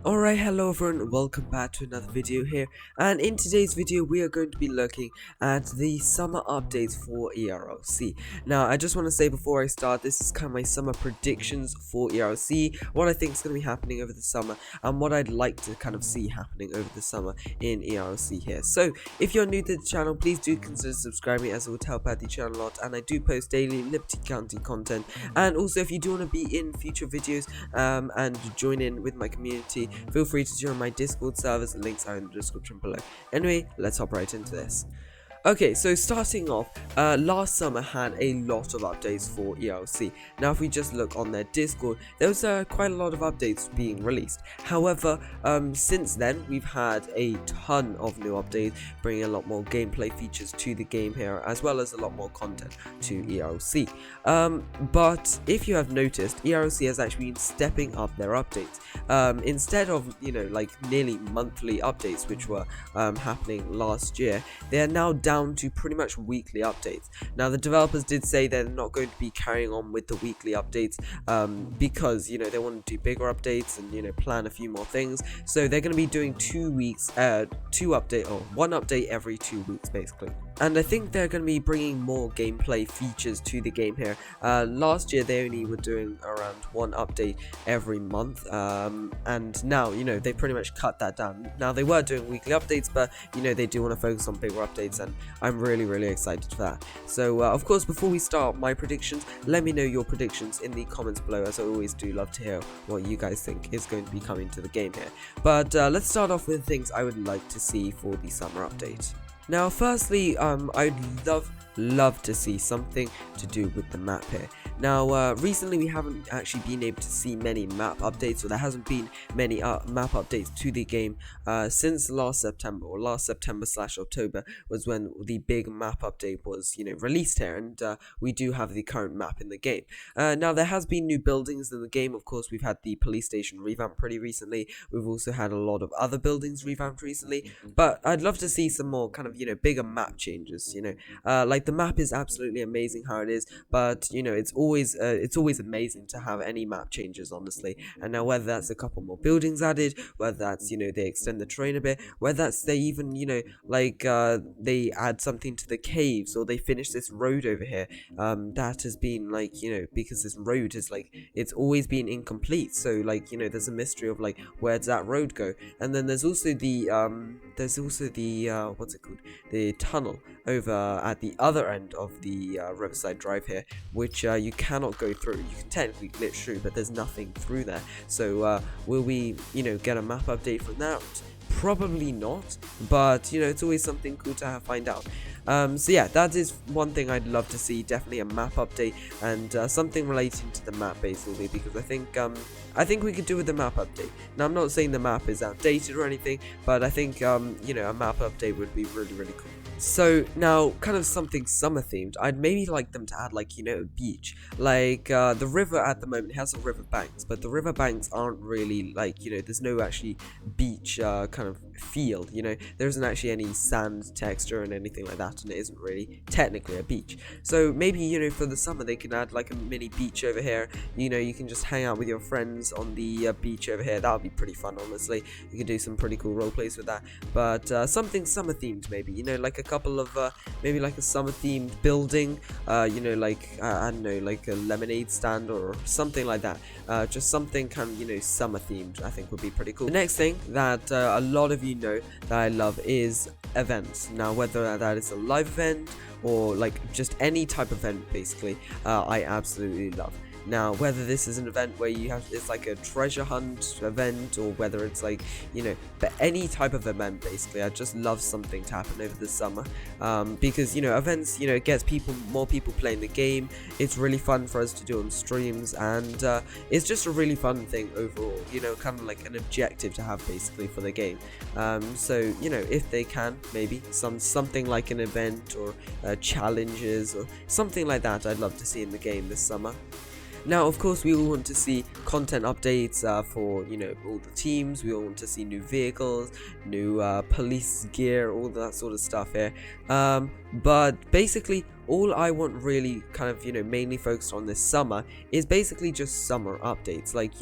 Alright, hello everyone, welcome back to another video here, and in today's video we are going to be looking at the summer updates for ERLC. Now, I just want to say before I start, this is kind of my summer predictions for ERLC, what I think is going to be happening over the summer, and what I'd like to kind of see happening over the summer in ERLC here. So, if you're new to the channel, please do consider subscribing as it would help out the channel a lot, and I do post daily Liberty County content, and also if you do want to be in future videos and join in with my community, feel free to join my Discord servers, links are in the description below. Anyway, let's hop right into this. Okay, so starting off, last summer had a lot of updates for ERLC. Now if we just look on their Discord, there was quite a lot of updates being released. However, since then, we've had a ton of new updates, bringing a lot more gameplay features to the game here, as well as a lot more content to ERLC. But if you have noticed, ERLC has actually been stepping up their updates. Instead of, like nearly monthly updates, which were happening last year, they are now down to pretty much weekly updates. Now the developers did say they're not going to be carrying on with the weekly updates because they want to do bigger updates and plan a few more things, so they're going to be doing one update every 2 weeks basically. And I think they're going to be bringing more gameplay features to the game here. Last year they only were doing around one update every month, and now they pretty much cut that down. Now they were doing weekly updates, but they do want to focus on bigger updates, and I'm really excited for that. So of course, before we start my predictions, let me know your predictions in the comments below, as I always do love to hear what you guys think is going to be coming to the game here. But let's start off with things I would like to see for the summer update. Now firstly, I'd love to see something to do with the map here. Now recently we haven't actually been able to see many map updates, or there hasn't been many map updates to the game since last September, or last September/October was when the big map update was released here, and we do have the current map in the game. Now there has been new buildings in the game. Of course, we've had the police station revamped pretty recently. We've also had a lot of other buildings revamped recently, but I'd love to see some more kind of bigger map changes. Like the map is absolutely amazing how it is, but it's always amazing to have any map changes, honestly. And now whether that's a couple more buildings added, whether that's they extend the terrain a bit, whether that's they even they add something to the caves, or they finish this road over here that has been because this road is it's always been incomplete, so there's a mystery of where does that road go. And then there's also the what's it called, the tunnel over at the other end of the Riverside Drive here, which you cannot go through. You can technically glitch through, but there's nothing through there. So will we get a map update from that? Probably not, but it's always something cool to find out. So yeah, that is one thing I'd love to see, definitely a map update, and something relating to the map basically, because I think we could do with the map update. Now I'm not saying the map is outdated or anything, but I think a map update would be really cool. So now, kind of something summer themed, I'd maybe like them to add a beach. The river at the moment has some river banks, but the river banks aren't really there's no actually beach kind of feel. There isn't actually any sand texture and anything like that, and it isn't really technically a beach. So maybe for the summer they can add a mini beach over here. You can just hang out with your friends on the beach over here. That would be pretty fun, honestly. You can do some pretty cool role plays with that. But something summer themed, maybe like a couple of maybe a summer themed building, I don't know, like a lemonade stand or something like that. Just something kind of summer themed, I think would be pretty cool. The next thing that a lot of you know that I love is events. Now whether that is a live event or just any type of event basically, I absolutely love. Now whether this is an event where it's a treasure hunt event, or whether it's but any type of event basically, I just love something to happen over the summer, because events, it gets more people playing the game. It's really fun for us to do on streams, and it's just a really fun thing overall, kind of an objective to have basically for the game. So if they can, maybe something like an event or challenges or something like that, I'd love to see in the game this summer. Now, of course, we all want to see content updates for, all the teams. We all want to see new vehicles, new police gear, all that sort of stuff here. But basically, all I want really kind of, mainly focused on this summer is basically just summer updates, like,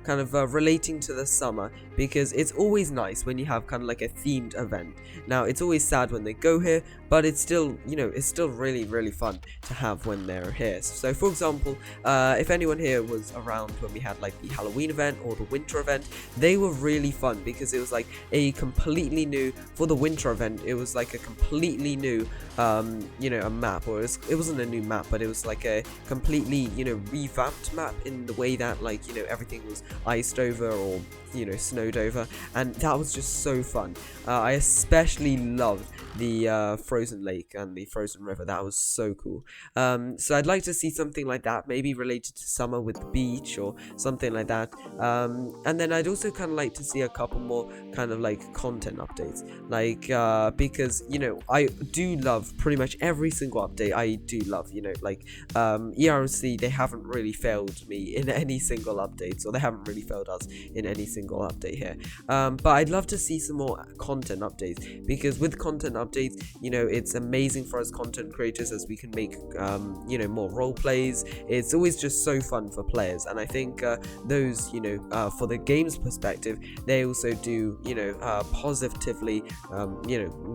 kind of relating to the summer, because it's always nice when you have kind of like a themed event. Now, it's always sad when they go here, but it's still, it's still really, really fun to have when they're here. So, for example, if anyone here was around when we had like the Halloween event or the winter event, they were really fun because it was like a completely new, for the winter event, it was like a completely new, a map, or it wasn't a new map, but it was like a completely, revamped map in the way that, like, everything was iced over or, snowed over, and that was just so fun. I especially loved the frozen lake and the frozen river. That was so cool. So I'd like to see something like that, maybe related to summer with the beach or something like that. And then I'd also kind of like to see a couple more kind of like content updates, like because I do love pretty much every single update. I do love, like ERC, they haven't really failed me in any single update, so they haven't really failed us in any single update here. But I'd love to see some more content updates, because with content updates, it's amazing for us content creators, as we can make more role plays. It's always just so fun for players, and I think those for the game's perspective, they also do positively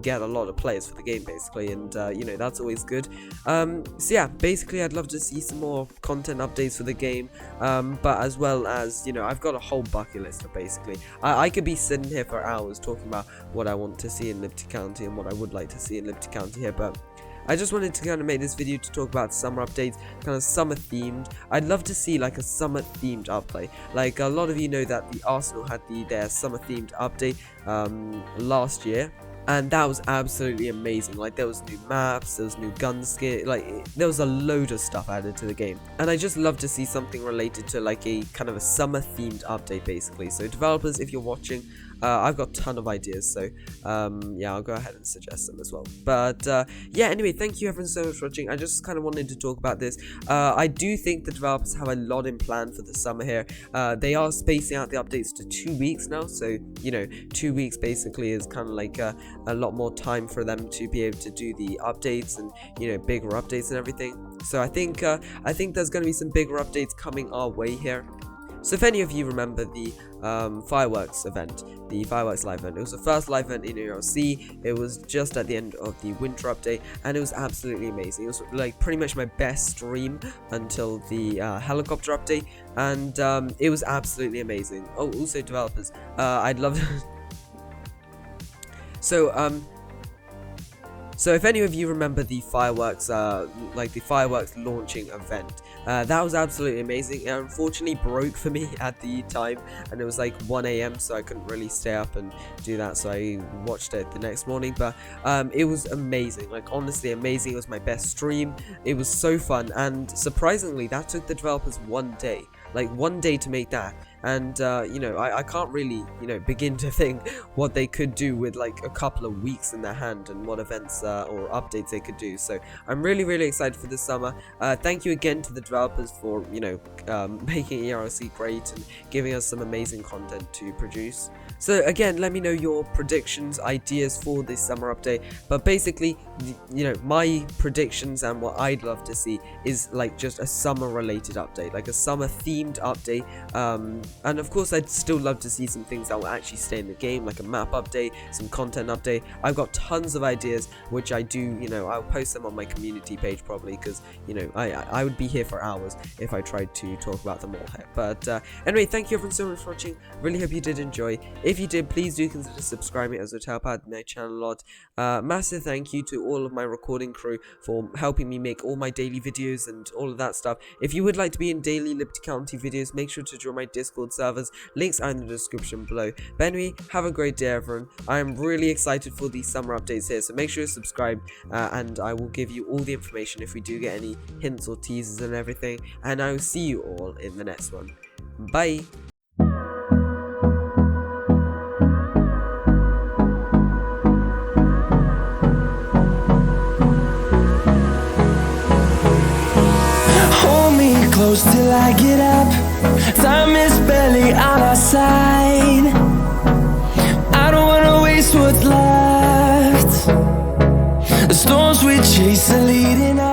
get a lot of players for the game basically, and that's always good. So yeah, basically I'd love to see some more content updates for the game, but as well as I've got a whole bucket list of basically I could be sitting here for hours talking about what I want to see in Liberty County and what I would like to see in Liberty County here, but I just wanted to kind of make this video to talk about summer updates, kind of summer themed. I'd love to see like a summer themed upplay. Like a lot of you know that the Arsenal had their summer themed update last year, and that was absolutely amazing. Like, there was new maps, there was new gun skin, like there was a load of stuff added to the game, and I just love to see something related to like a kind of a summer themed update basically. So developers, if you're watching, I've got a ton of ideas, so yeah, I'll go ahead and suggest them as well. But yeah, anyway, thank you everyone so much for watching. I just kind of wanted to talk about this. I do think the developers have a lot in plan for the summer here. They are spacing out the updates to 2 weeks now, so 2 weeks basically is kind of like a lot more time for them to be able to do the updates and bigger updates and everything. So I think there's going to be some bigger updates coming our way here. So if any of you remember the fireworks event, the fireworks live event, it was the first live event in ERC. It was just at the end of the winter update, and it was absolutely amazing. It was like pretty much my best stream until the helicopter update, and it was absolutely amazing. Oh, also developers, I'd love So if any of you remember the fireworks, like the fireworks launching event, that was absolutely amazing. It unfortunately broke for me at the time, and it was like 1 AM, so I couldn't really stay up and do that, so I watched it the next morning. But it was amazing, like honestly amazing. It was my best stream. It was so fun, and surprisingly that took the developers 1 day. Like 1 day to make that, and I can't really begin to think what they could do with like a couple of weeks in their hand, and what events or updates they could do. So I'm really excited for this summer. Thank you again to the developers for making ERC great and giving us some amazing content to produce. So again, let me know your predictions, ideas for this summer update. But basically, my predictions and what I'd love to see is like just a summer related update, like a summer themed update. And of course, I'd still love to see some things that will actually stay in the game, like a map update, some content update. I've got tons of ideas, which I do, I'll post them on my community page probably, because, I would be here for hours if I tried to talk about them all here. But anyway, thank you everyone so much for watching. Really hope you did enjoy. If you did, please do consider subscribing, as it would help out my channel a lot. Massive thank you to all of my recording crew for helping me make all my daily videos and all of that stuff. If you would like to be in daily Liberty County videos, make sure to join my Discord servers. Links are in the description below. But anyway, have a great day everyone. I am really excited for these summer updates here, so make sure to subscribe, and I will give you all the information if we do get any hints or teasers and everything. And I will see you all in the next one. Bye. Close till I get up. Time is barely on our side. I don't wanna waste what's left. The storms we chase are leading us.